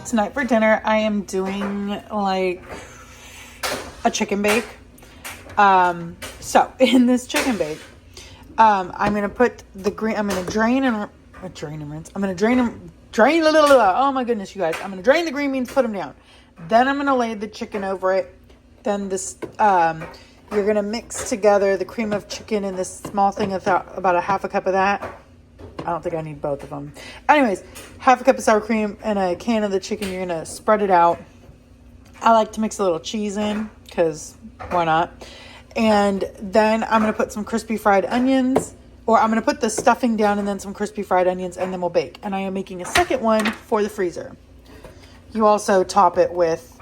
tonight for dinner I am doing like a chicken bake. So in this chicken bake, I'm gonna put the green. I'm gonna drain and rinse. I'm gonna drain. Oh my goodness, you guys! I'm gonna drain the green beans, put them down. Then I'm gonna lay the chicken over it. Then this, you're gonna mix together the cream of chicken in this small thing of about a half a cup of that. I don't think I need both of them. Anyways, half a cup of sour cream and a can of the chicken. You're going to spread it out. I like to mix a little cheese in because why not? And then I'm going to put some crispy fried onions, or I'm going to put the stuffing down and then some crispy fried onions, and then we'll bake. And I am making a second one for the freezer. You also top it with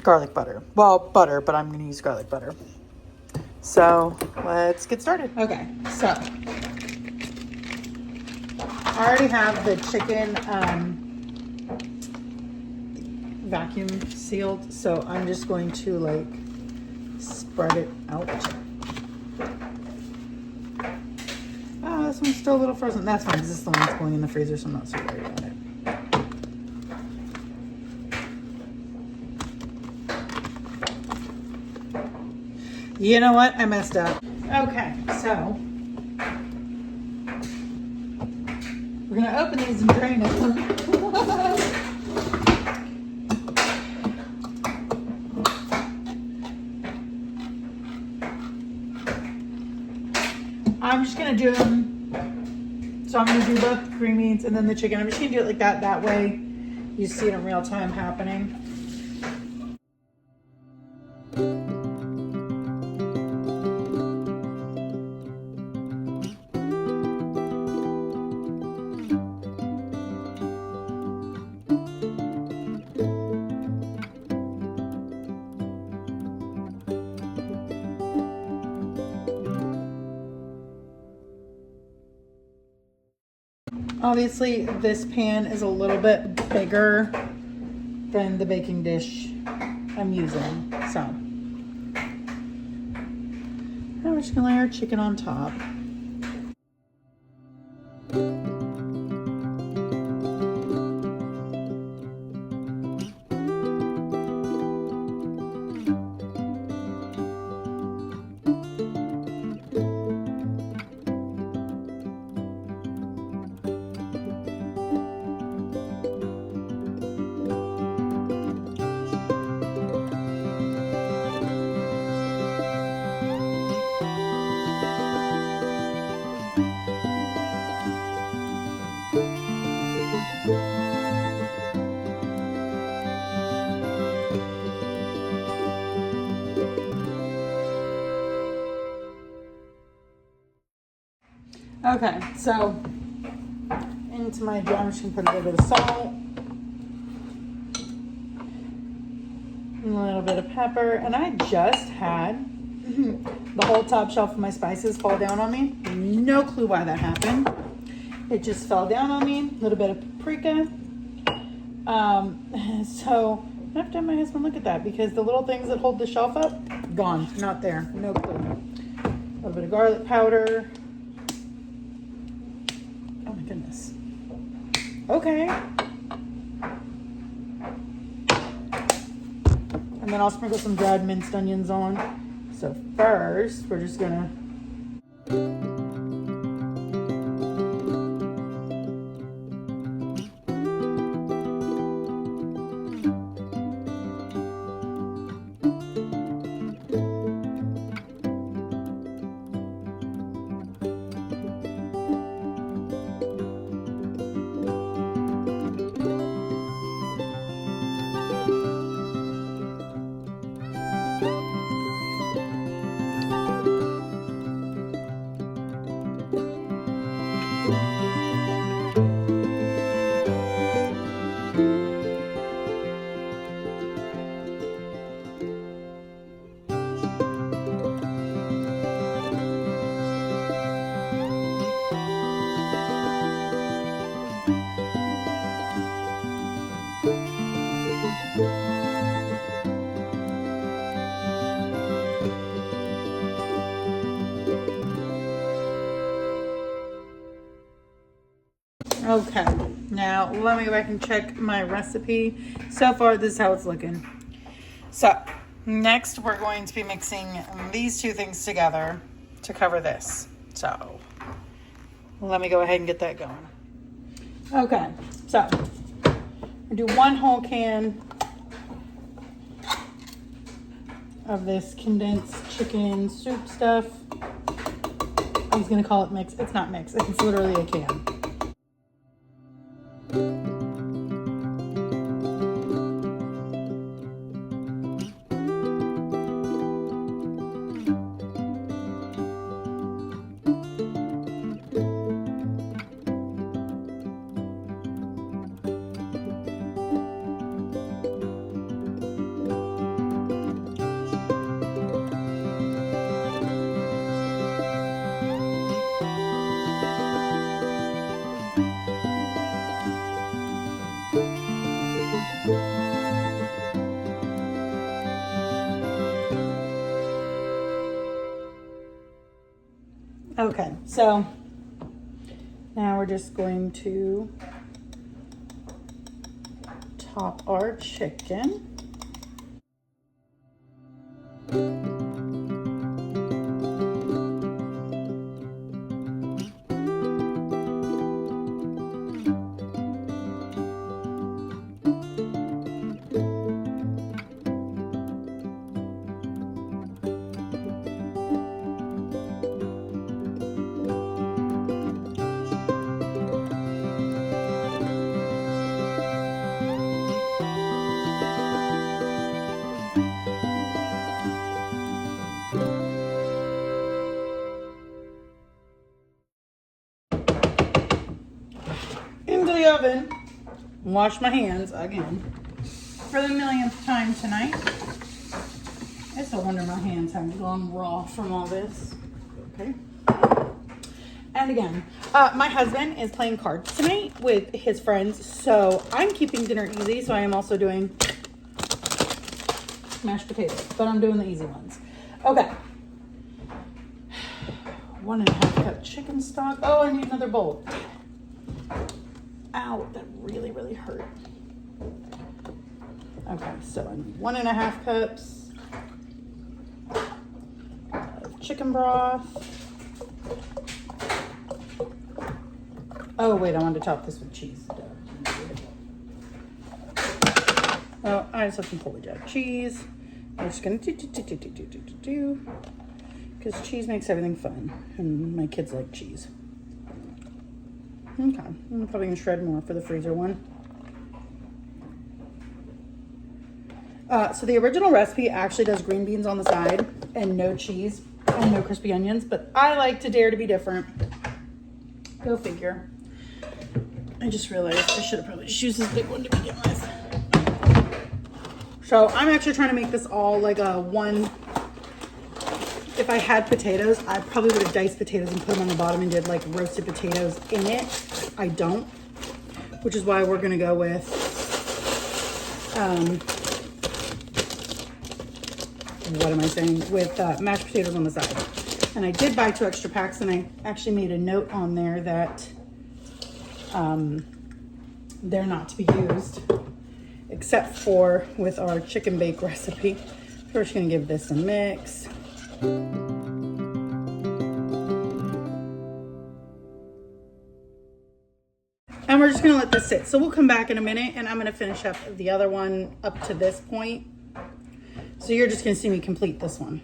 garlic butter. Well, butter, but I'm going to use garlic butter. So let's get started. Okay, so I already have the chicken vacuum sealed, so I'm just going to like spread it out. Oh, this one's still a little frozen. That's fine, because this is the one that's going in the freezer, so I'm not so worried about it. You know what? I messed up. Okay, so we're going to open these and drain them. I'm just going to do them. So I'm going to do both the green beans and then the chicken. I'm just going to do it like that. That way you see it in real time happening. Obviously, this pan is a little bit bigger than the baking dish I'm using. So, now we're just gonna lay our chicken on top. Okay, so into my jar, I'm just gonna put a little bit of salt, and a little bit of pepper, and I just had the whole top shelf of my spices fall down on me. No clue why that happened. It just fell down on me. A little bit of paprika. So I have to have my husband look at that because the little things that hold the shelf up, gone, not there, no clue. A little bit of garlic powder. Oh my goodness. Okay. And then I'll sprinkle some dried minced onions on. So first, we're just gonna Okay, now let me go back and check my recipe. So far, this is how it's looking. So, next we're going to be mixing these two things together to cover this. So, let me go ahead and get that going. Okay, so, I do 1 whole can of this condensed chicken soup stuff. I was going to call it mix. It's not mix. It's literally a can. Okay, so now we're just going to top our chicken. Into the oven. Wash my hands again for the millionth time tonight. It's no wonder my hands haven't gone raw from all this. Okay. And again, my husband is playing cards tonight with his friends, so I'm keeping dinner easy. So I am also doing mashed potatoes, but I'm doing the easy ones. Okay. 1.5 cup chicken stock. Oh, I need another bowl. Ow, that really, really hurt. Okay, so I need 1.5 cups of chicken broth. Oh, wait, I wanted to top this with cheese. Oh, I just have some holy jack cheese. I'm just gonna do because cheese makes everything fun, and my kids like cheese. Okay, I'm probably gonna shred more for the freezer one. So the original recipe actually does green beans on the side and no cheese and no crispy onions, but I like to dare to be different. Go figure. I just realized I should have probably just used this big one to begin with. So I'm actually trying to make this all like a one. If I had potatoes, I probably would have diced potatoes and put them on the bottom and did like roasted potatoes in it. I don't, which is why we're gonna go with what am I saying? With mashed potatoes on the side. And I did buy 2 extra packs, and I actually made a note on there that they're not to be used except for with our chicken bake recipe. So we're just gonna give this a mix. And we're just gonna let this sit. So we'll come back in a minute, and I'm gonna finish up the other one up to this point. So you're just gonna see me complete this one.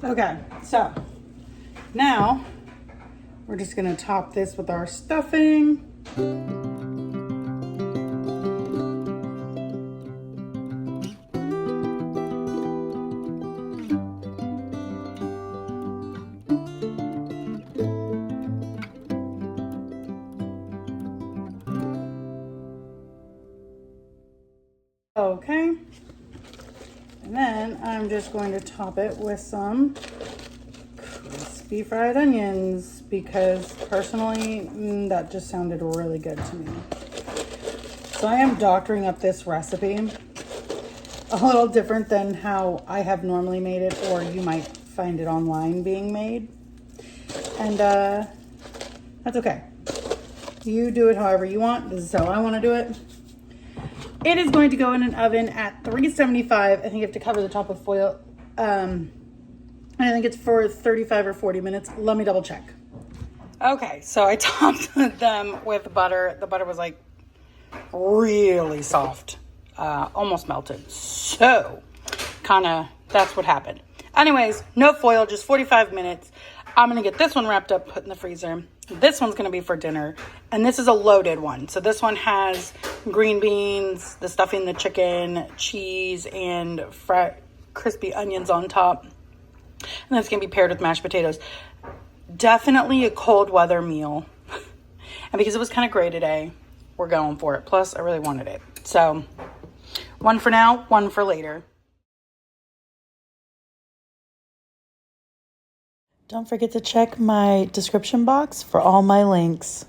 Okay, so now we're just gonna top this with our stuffing. Okay, and then I'm just going to top it with some crispy fried onions because personally, that just sounded really good to me. So I am doctoring up this recipe a little different than how I have normally made it, or you might find it online being made. And That's okay. You do it however you want. This is how I want to do it. It is going to go in an oven at 375. I think you have to cover the top with foil. And I think it's for 35 or 40 minutes. Let me double check. Okay, so I topped them with butter. The butter was like really soft, almost melted. So kind of, that's what happened. Anyways, no foil, just 45 minutes. I'm going to get this one wrapped up, put in the freezer. This one's going to be for dinner. And this is a loaded one. So this one has green beans, the stuffing, the chicken, cheese, and crispy onions on top. And that's going to be paired with mashed potatoes. Definitely a cold weather meal. And because it was kind of gray today, we're going for it. Plus, I really wanted it. So, one for now, one for later. Don't forget to check my description box for all my links.